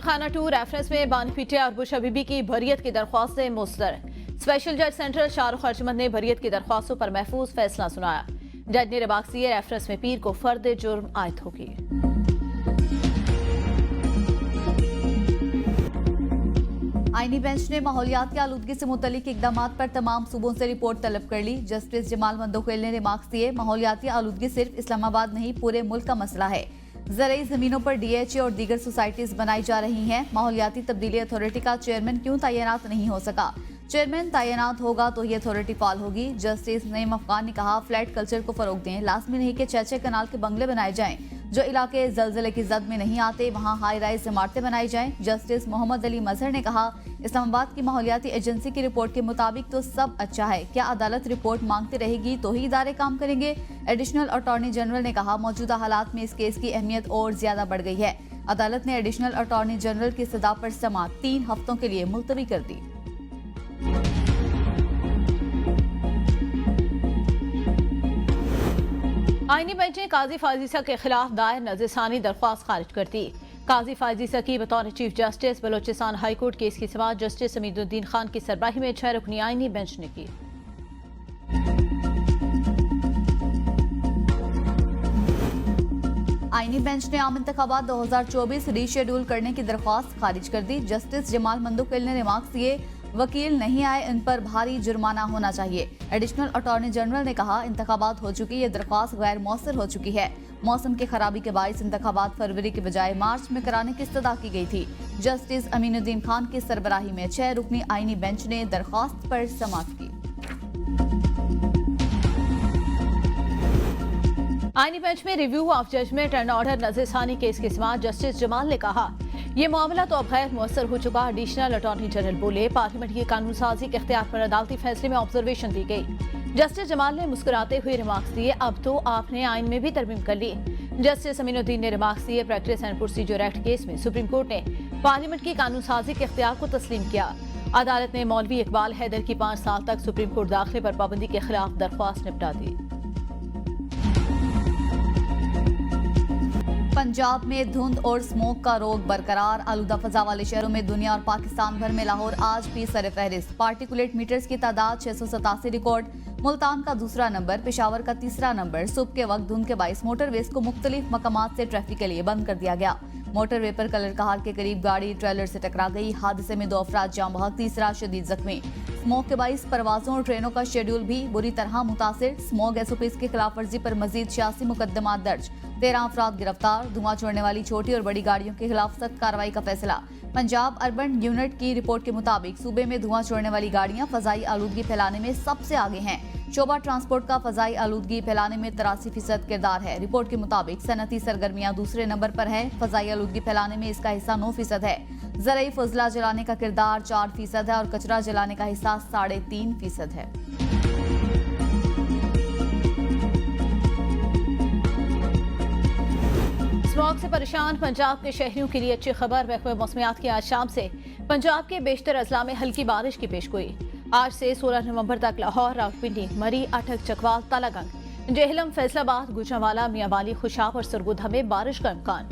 खाना 2 रेफरेंस में बानी पीटीआई और बुश हबीबी की बरियत की दरख्वास्तें मुस्तरद। स्पेशल जज सेंट्रल शाहरुख अर्जमंद ने बरियत की दरख्वास्तों पर महफूज फैसला सुनाया। जज ने रबाक्सी रेफरेंस में पीर को फर्द जुर्म आयद होगी। आईनी बेंच ने माहौलियाती आलूदगी से मुतल्लिक इकदाम पर तमाम सूबों से रिपोर्ट तलब कर ली। जस्टिस जमाल मंदोखेल ने रिमार्क्स दिए, माहौलियाती आलूदगी सिर्फ इस्लामाबाद नहीं पूरे मुल्क का मसला है। ज़रूरी जमीनों पर डीएचए और दीगर सोसाइटीज बनाई जा रही हैं। माहौलियाती तब्दीली अथॉरिटी का चेयरमैन क्यों तैनात नहीं हो सका? चेयरमैन तैनात होगा तो ये अथॉरिटी फाल होगी। जस्टिस नईम अफगान ने कहा, फ्लैट कल्चर को फरोग दें। लाजमी नहीं कि चैचे कनाल के बंगले बनाए जाएं। जो इलाके जलजले की जद में नहीं आते वहाँ हाई राइज इमारतें बनाई जाएं। जस्टिस मोहम्मद अली मजहर ने कहा, इस्लामाबाद की माहौलियाती एजेंसी की रिपोर्ट के मुताबिक तो सब अच्छा है। क्या अदालत रिपोर्ट मांगती रहेगी तो ही इदारे काम करेंगे? एडिशनल अटॉर्नी जनरल ने कहा, मौजूदा हालात में इस केस की अहमियत और ज्यादा बढ़ गई है। अदालत ने एडिशनल अटॉर्नी जनरल की सदा पर समाअत 3 हफ्तों के लिए मुलतवी कर दी। आईनी बेंच ने काजी फाजिसा के खिलाफ दायर नज़रसानी दरख्वास्त खारिज कर दी। काजी फाजिसा की बतौर chief justice Balochistan high court case की समाअत जस्टिस हमीदुद्दीन खान की सरबराही में 6 रुकनी आईनी बेंच ने की। आईनी बेंच ने आम इंतखाबात 2024 रीशेड्यूल करने की दरख्वास्त खारिज कर दी। जस्टिस जमाल मंदोखेल ने रिमार्क्स दिए, वकील नहीं आए, इन पर भारी जुर्माना होना चाहिए। एडिशनल अटॉर्नी जनरल ने कहा, इंतखाबात हो चुकी, ये दरख्वास्त गैर मौसर हो चुकी है। मौसम की खराबी के बायस इंतखाबात फरवरी के बजाय मार्च में कराने की इस्तदा की गई थी। जस्टिस अमीनुद्दीन खान की सरबराही में 6 रुकनी आईनी बेंच ने दरख्वास्त पर समाअत की। आईनी बेंच में review of judgment and order नज़रसानी केस की समाअत जस्टिस जमाल ने कहा, ये मामला तो अब गैर मुअस्सर हो चुका। एडिशनल अटॉर्नी जनरल बोले, पार्लियामेंट की कानून साजी के इख्तियार पर अदालती फैसले में ऑब्जर्वेशन दी गई। जस्टिस जमाल ने मुस्कुराते हुए रिमार्क्स दिए, अब तो आपने आइन में भी तरमीम कर ली। जस्टिस अमीनुद्दीन ने रिमार्क्स दिए, practice and procedure act case में सुप्रीम कोर्ट ने पार्लियामेंट की कानून साजी के इख्तियार को तस्लीम किया। अदालत ने मौलवी इकबाल हैदर की 5 साल तक सुप्रीम कोर्ट दाखिले पर पाबंदी के खिलाफ दरख्वास्त निपटा दी। पंजाब में धुंध और स्मोक का रोग बरकरार। आलूदा फजा वाले शहरों में दुनिया और पाकिस्तान भर में लाहौर आज भी सरफहरिस्त। पार्टिकुलेट मीटर्स की तादाद 687 रिकॉर्ड। मुल्तान का दूसरा नंबर, पेशावर का तीसरा नंबर। सुबह के वक्त धुंध के बाइस मोटरवेज को मुख्तलिफ मकामात से ट्रैफिक के लिए बंद कर दिया गया। मोटरवे पर कलर कहार के करीब गाड़ी ट्रेलर से टकरा गई। हादसे में 2 अफराद जाँ बहक, तीसरा शदीद जख्मी। स्मोक के बाइस परवाजों और ट्रेनों का शेड्यूल भी बुरी तरह मुतासिर। स्मोक SOPs की खिलाफ वर्जी पर मजीद 86 मुकदमा दर्ज, 13 अफराद गिरफ्तार। धुआं छोड़ने वाली छोटी और बड़ी गाड़ियों के खिलाफ सख्त कार्रवाई का फैसला। पंजाब अर्बन यूनिट की रिपोर्ट के मुताबिक सूबे में धुआं छोड़ने वाली गाड़ियां फजाई आलूदगी फैलाने में सबसे आगे हैं। शोबा ट्रांसपोर्ट का फजाई आलूदगी फैलाने में 83% किरदार है। रिपोर्ट के मुताबिक सनती सरगर्मियां दूसरे नंबर पर है। फजाई आलूदगी फैलाने में इसका हिस्सा 9% है। ज़रई फजला जलाने का किरदार 4% है और कचरा जलाने का हिस्सा 3.5% है। स्मॉग से परेशान पंजाब के शहरियों के लिए अच्छी खबर। महकमे मौसमियात की आज शाम से पंजाब के बेशतर अजला में हल्की बारिश की पेशगोई। आज से 16 नवंबर तक लाहौर, रावलपिंडी, मरी, अटक, चकवाल, तालागंग, जेहलम, फैसलाबाद, गुजरांवाला, मियांवाली, खुशाब और सरगोधा में बारिश का इम्कान।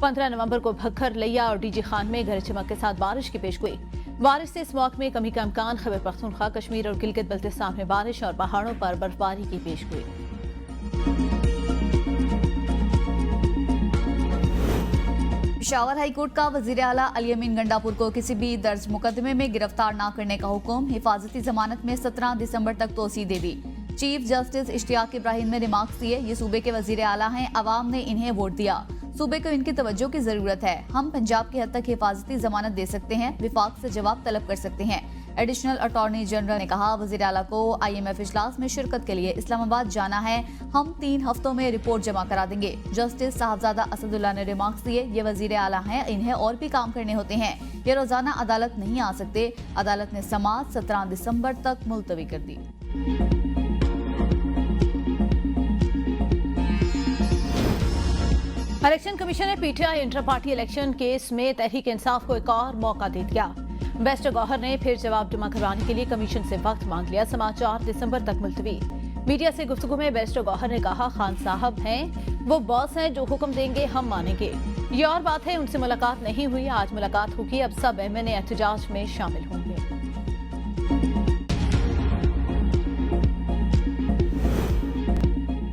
15 नवंबर को भक्खर, लिया और डीजी खान में गरज चमक के साथ बारिश की पेशगोई। बारिश से स्मॉग में कमी का इम्कान। खैबर पख्तूनख्वा, कश्मीर और गिलगित बल्तिस्तान में बारिश और पहाड़ों पर बर्फबारी की पेशगोई। पेशावर हाईकोर्ट का वजीर आला अली अमीन गंडापुर को किसी भी दर्ज मुकदमे में गिरफ्तार न करने का हुक्म। हिफाजती जमानत में 17 दिसंबर तक तोसी दे दी। चीफ जस्टिस इश्तियाक इब्राहिम ने रिमार्क्स दिए, ये सूबे के वजीर आला हैं, अवाम ने इन्हें वोट दिया। सूबे को इनकी तवज्जो की जरूरत है। हम पंजाब की हद तक हिफाजती जमानत दे सकते हैं, विफाक से जवाब तलब कर सकते हैं। एडिशनल अटॉर्नी जनरल ने कहा, वजीर आला को IMF इजलास में शिरकत के लिए इस्लामाबाद जाना है। हम 3 हफ्तों में रिपोर्ट जमा करा देंगे। जस्टिस साहबजादा असदुल्ला ने रिमार्क्स दिए, ये वजीर आला हैं, इन्हें और भी काम करने होते हैं। ये रोजाना अदालत नहीं आ सकते। अदालत ने समाअत 17 दिसंबर तक मुलतवी कर दी। इलेक्शन कमीशन ने PTI inter party election case में तहरीक इंसाफ को एक और मौका दे दिया। बेस्ट गौहर ने फिर जवाब जमा करवाने के लिए कमीशन से वक्त मांग लिया। समाअत 4 दिसंबर तक मुलतवी। मीडिया से गुफ्तगू में बेस्ट गौहर ने कहा, खान साहब हैं, वो बॉस हैं, जो हुक्म देंगे हम मानेंगे। ये और बात है, उनसे मुलाकात नहीं हुई, आज मुलाकात होगी। अब सब एमएनए एहतजाज में शामिल होंगे।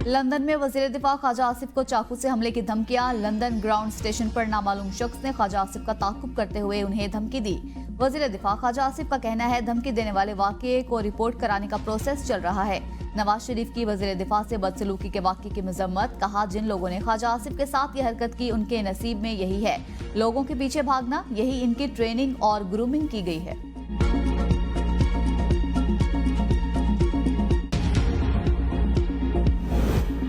लंदन में वजीर दिफा ख्वाजा आसिफ को चाकू से हमले की धमकियां। लंदन ग्राउंड स्टेशन पर नामालूम शख्स ने ख्वाजा आसिफ का ताक़ुब करते हुए उन्हें धमकी दी। वजीर दिफा ख्वाजा आसिफ का कहना है, धमकी देने वाले वाक़ये को रिपोर्ट कराने का प्रोसेस चल रहा है। नवाज शरीफ की वजीर दिफा से बदसलूकी के वाक़ये की मजम्मत। कहा, जिन लोगों ने ख्वाजा आसिफ के साथ ये हरकत की, उनके नसीब में यही है। लोगों के पीछे भागना, यही इनकी ट्रेनिंग और ग्रूमिंग की गई है।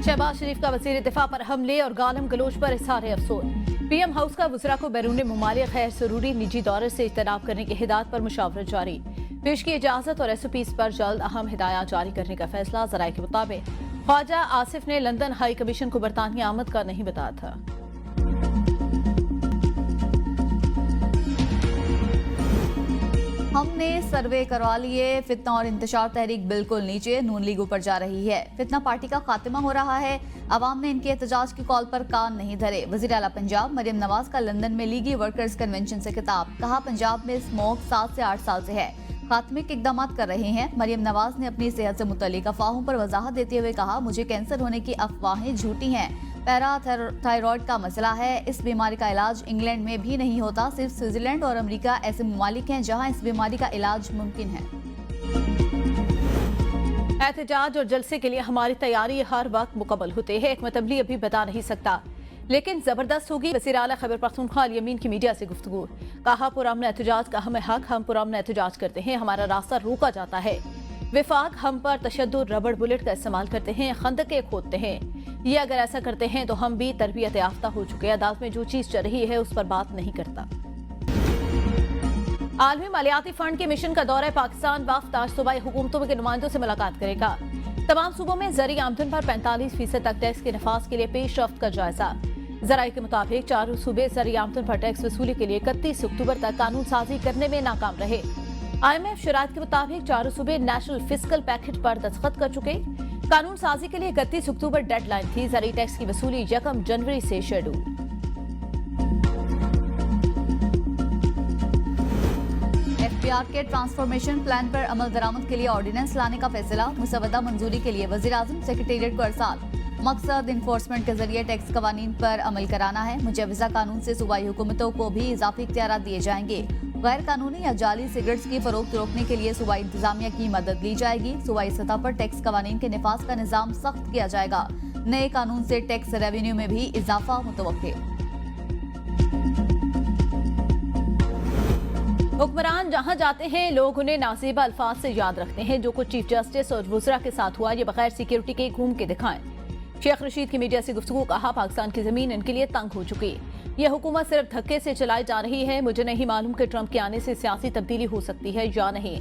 शहबाज शरीफ का वज़ीर दिफा पर हमले और गालम गलोच पर इज़हार अफसोस। पीएम हाउस का वज़रा को बैरून मुमालिक गैर ज़रूरी निजी दौरे से इज्तनाब करने की हिदायत पर मुशावरत जारी। पेश की इजाज़त और SOPs पर जल्द अहम हिदायत जारी करने का फैसला। ज़राए के मुताबिक ख्वाजा आसिफ ने लंदन हाई कमीशन को बरतानिया आमद का नहीं बताया था। हमने सर्वे करवा लिए, फितना और इंतशार तहरीक बिल्कुल नीचे, नून लीग ऊपर जा रही है। फितना पार्टी का खात्मा हो रहा है। अवाम ने इनके एहतजाज की कॉल पर कान नहीं धरे। वज़ीर आला पंजाब मरियम नवाज का लंदन में लीगी वर्कर्स कन्वेंशन से खिताब। कहा, पंजाब में स्मोक 7 से 8 साल से है, खात्मे के इकदाम कर रहे हैं। मरियम नवाज ने अपनी सेहत से मुतल्लिक अफवाहों पर वजाहत देते हुए कहा, मुझे कैंसर होने की अफवाहें झूठी हैं। पैराथायरॉयड का मसला है, इस बीमारी का इलाज इंग्लैंड में भी नहीं होता। सिर्फ स्विट्जरलैंड और अमेरिका ऐसे ममालिक हैं जहां इस बीमारी का इलाज मुमकिन है। एहतजाज और जलसे के लिए हमारी तैयारी हर वक्त मुकम्मल होते हैं। एक मतबली अभी बता नहीं सकता, लेकिन जबरदस्त होगी। वज़ीर आला खैबर पख्तूनख्वा अल यमीन की मीडिया से गुफ्तगू। कहा, पुरअमन एहतजाज का हमें हक, हम पुरअमन एहतजाज करते हैं, हमारा रास्ता रोका जाता है। विफाक हम पर तशद्दुद रबड़ बुलेट का इस्तेमाल करते हैं, खंदके खोदते हैं। ये अगर ऐसा करते हैं तो हम भी तरबियत याफ्ता हो चुके हैं। अदालत में जो चीज चल रही है उस पर बात नहीं करता। आलमी मालियाती फंड के मिशन का दौरा पाकिस्तान वफ्द आज सूबाई हुकूमतों के नुमाइंदों से मुलाकात करेगा। तमाम सूबों में ज़री आमदन पर 45% तक टैक्स के नफाज के लिए पेशरफ्त का जायजा। ज़राए के मुताबिक चारों सूबे ज़री आमदन पर टैक्स वसूली के लिए 31 अक्टूबर तक कानून साजी करने में नाकाम रहे। IMF शराइत के मुताबिक चारों सूबे नेशनल फिस्कल पैकेज पर दस्तखत कर चुके। कानून साजी के लिए 31 अक्टूबर डेडलाइन थी। ज़री टैक्स की वसूली 1 जनवरी से शेड्यूल। FPR के ट्रांसफॉर्मेशन प्लान पर अमल दरामद के लिए ऑर्डिनेंस लाने का फैसला। मुसवदा मंजूरी के लिए वज़ीर आज़म सेक्रेटेरिएट को अरसाल। मकसद इन्फोर्समेंट के जरिए टैक्स कवानीन पर अमल कराना है। मुजवजा कानून से सूबाई हुकूमतों को भी इजाफी इख्तियारात दिए जाएंगे। गैर कानूनी या जाली सिगरेट्स की फरोख्त रोकने के लिए सूबाई इंतजामिया की मदद ली जाएगी। सूबाई सतह पर टैक्स कवानीन के निफाज का निजाम सख्त किया जाएगा। नए कानून से टैक्स रेवेन्यू में भी इजाफा मुतवक्के। हुक्मरान जहां जाते हैं लोग उन्हें नाज़ेबा अल्फाज से याद रखते हैं। जो कुछ चीफ जस्टिस और वुज़रा के साथ हुआ, ये बगैर सिक्योरिटी के घूम के दिखाएं। शेख रशीद की मीडिया से गुफ्तगू। कहा, पाकिस्तान की जमीन इनके लिए तंग हो चुकी। यह हुकूमत सिर्फ धक्के से चलाई जा रही है। मुझे नहीं मालूम कि ट्रंप के आने से सियासी तब्दीली हो सकती है या नहीं।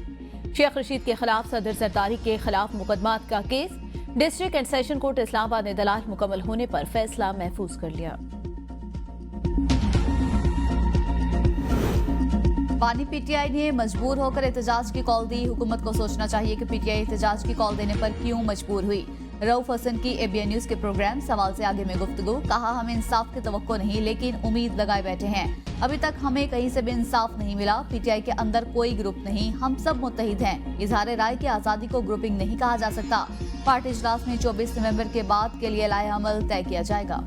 शेख रशीद के खिलाफ सदर जरदारी के खिलाफ मुकदमात का case. District and session court Islamabad ने दलाल मुकम्मल होने पर फैसला महफूज कर लिया। बानी PTI ने मजबूर होकर एहतजाज की कॉल दी। हुकूमत को सोचना चाहिए कि PTI एहतजाज की कॉल देने पर क्यों मजबूर हुई। रऊफ हसन की ABN न्यूज के प्रोग्राम सवाल से आगे में गुफ्तगू। कहा, हमें इंसाफ की तवक्को नहीं, लेकिन उम्मीद लगाए बैठे हैं। अभी तक हमें कहीं से भी इंसाफ नहीं मिला। PTI के अंदर कोई ग्रुप नहीं, हम सब मुत्तहिद हैं। इजहार राय की आज़ादी को ग्रुपिंग नहीं कहा जा सकता। पार्टी इजलास में 24 नवंबर के बाद के लिए लाए अमल तय किया जाएगा।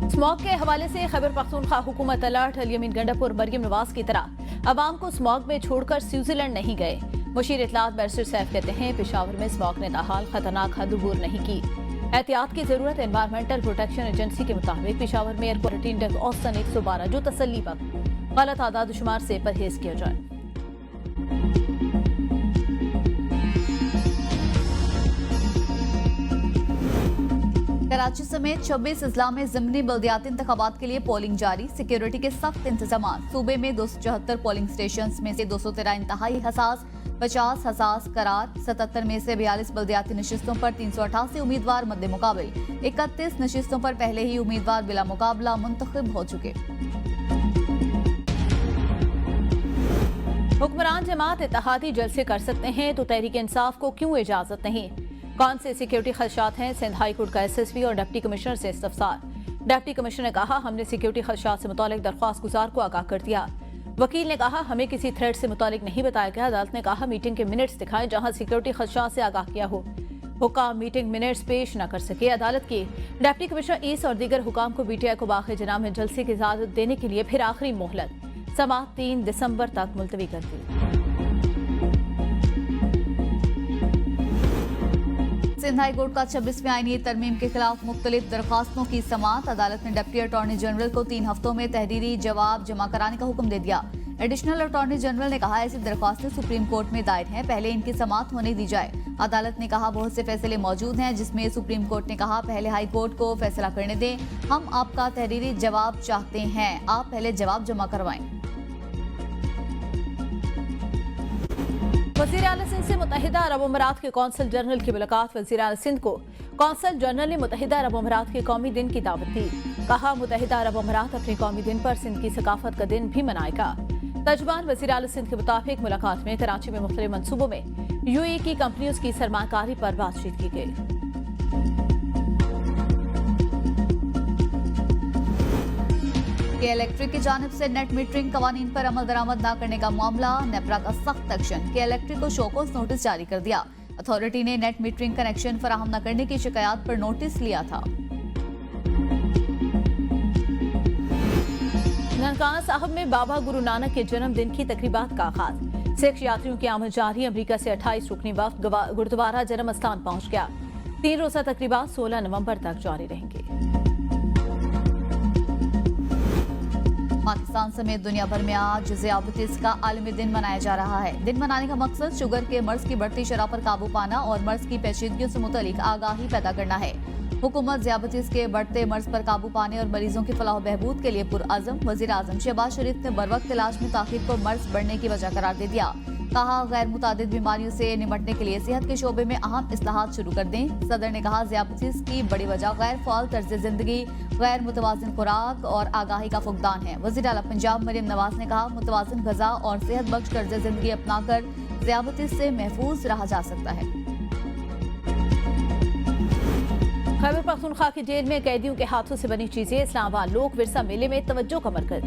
स्मॉग के हवाले से खैबर पख्तूनख्वा हुकूमत अलर्ट। अल यमीन गंडापुर मरियम नवाज की तरह अवाम को स्मॉग में छोड़कर स्विट्जरलैंड नहीं गए। मुशीर इत्तलात बैरिस्टर सैफ कहते हैं, पेशावर में स्मॉग ने ताहाल खतरनाक हद अबूर नहीं की। एहतियात की जरूरत। एनवायरमेंटल प्रोटेक्शन एजेंसी के मुताबिक पेशावर में एयर क्वालिटी इंडेक्स औसतन 112, जो तसल्ली वक्त गलत आदाद शुमार से परहेज किया जाए। कराची समेत 26 अजला में ज़िमनी बल्दियाती इंतखाबात के लिए पोलिंग जारी। सिक्योरिटी के सख्त इंतजाम। सूबे में 274 पोलिंग स्टेशन में से 213 इंतहाई हसास, 50 हसास करार। 77 में से 42 बल्दियाती नशिस्तों पर 388 उम्मीदवार मद्दे मुकाबिल। 31 नशिस्तों पर पहले ही उम्मीदवार बिला मुकाबला मुंतखब हो चुके। हुक्मरान जमात इत्तेहादी जलसे कर सकते हैं तो तहरीक इंसाफ को क्यों इजाजत नहीं। कौन से सिक्योरिटी खदशात हैं? सिंध हाई कोर्ट का SSP और डिप्टी कमिश्नर से इस्तफसार। डिप्टी कमिश्नर ने कहा, हमने सिक्योरिटी खदशात से मुतालिक दरख्वास्त गुजार को आगाह कर दिया। वकील ने कहा, हमें किसी थ्रेट से मुतालिक नहीं बताया गया। अदालत ने कहा, मीटिंग के मिनट्स दिखाएं जहां सिक्योरिटी खदशात से आगाह किया हो। हुकाम मीटिंग मिनट्स पेश न कर सके। अदालत की डिप्टी कमिश्नर ईस्ट और दीगर हुकाम को BTI को बाक़ी जनाब में जलसे की इजाजत देने के लिए फिर आखिरी मोहलत समाअत 3 दिसंबर तक मुलतवी कर दी। सिंध हाई कोर्ट का 26वें आईनी तरमीम के खिलाफ मुख्तलिफ दरखास्तों की समाअत। अदालत ने डिप्टी अटॉर्नी जनरल को 3 हफ्तों में तहरीरी जवाब जमा कराने का हुक्म दे दिया। एडिशनल अटॉर्नी जनरल ने कहा, ऐसी दरख्वास्तें सुप्रीम कोर्ट में दायर हैं, पहले इनकी समाअत होने दी जाए। अदालत ने कहा, बहुत से फैसले मौजूद हैं जिसमें सुप्रीम कोर्ट ने कहा, पहले हाई कोर्ट को फैसला करने दें, हम आपका तहरीरी जवाब चाहते हैं, आप पहले जवाब जमा करवाएं। वज़ीर आला सिंध से मुत्तहिदा अरब अमीरात के कौंसल जनरल की मुलाकात। वज़ीर आला सिंध को कौंसल जनरल ने मुत्तहिदा अरब अमीरात के कौमी दिन की दावत दी। कहा, मुत्तहिदा अरब अमीरात अपने कौमी दिन पर सिंध की सकाफत का दिन भी मनाएगा। तर्जुमान वज़ीर आला सिंध के मुताबिक मुलाकात में कराची में मुख्तलिफ मनसूबों में UAE की कंपनियों की सरमाकारी पर बातचीत की गई। इलेक्ट्रिक की जानिब से नेट मीटरिंग कवानीन पर अमल दरामद न करने का मामला। नेपरा का सख्त एक्शन। इलेक्ट्रिक को शोकॉज नोटिस जारी कर दिया। अथॉरिटी ने नेट मीटरिंग कनेक्शन फराहम न करने की शिकायत पर नोटिस लिया था। ननकाना साहब में बाबा गुरु नानक के जन्मदिन की तकरीबात का आगाज। सिख यात्रियों की आमद जारी। अमरीका से 28 रुकनी वफ्द गुरुद्वारा जन्म स्थान पहुंच गया। 3 रोजा तकरीबात 16 नवंबर तक जारी रहेंगे। पाकिस्तान समेत दुनिया भर में आज ज़ियाबतीस का आलमी दिन मनाया जा रहा है। दिन मनाने का मकसद शुगर के मर्ज की बढ़ती शरह पर काबू पाना और मर्ज की पेचीदगियों से मुतालिक आगाही पैदा करना है। हुकूमत ज़ियाबतीस के बढ़ते मर्ज पर काबू पाने और मरीजों की फलाह बहबूद के लिए पुरअज़म। वज़ीर आज़म शहबाज शरीफ ने बरवक्त इलाज में ताख़ीर को मर्ज बढ़ने की वजह करार दे दिया। कहा, गैर मुतादिद बीमारियों से निपटने के लिए सेहत के शोबे में अहम इस्लाहात शुरू कर दें। सदर ने कहा, ज़ियाबतीस की बड़ी वजह गैर फ़ाल तर्ज ज़िंदगी, गैर मुतवाज़िन खुराक और आगाही का फुकदान है। वज़ीर आला पंजाब मरियम नवाज ने कहा, मुतवाज़िन ग़िज़ा और सेहत बख्श तर्ज ज़िंदगी अपनाकर ज़ियाबतीस से महफूज रहा जा सकता है। खैबर पख्तूनख्वा की जेल में कैदियों के हाथों से बनी चीजें। इस्लामाबाद लोक विरसा मेले में तवज्जो का मरकज।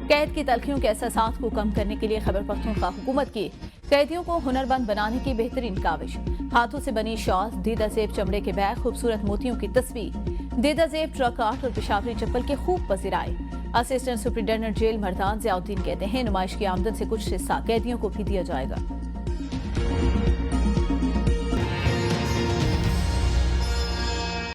कैद की तलखियों के एहसासात को कम करने के लिए खैबर पख्तूनख्वा हुकूमत की कैदियों को हुनरमंद बनाने की बेहतरीन काविश। हाथों से बनी शॉल, दीदा जेब चमड़े के बैग, खूबसूरत मोतियों की तस्वीर, दीदा जेब ट्रक आर्ट और पेशावरी चप्पल के खूब पसीराए। Assistant superintendent jail Mardan Ziauddin कहते हैं, नुमाइश की आमदन से कुछ हिस्सा कैदियों को भी दिया जाएगा।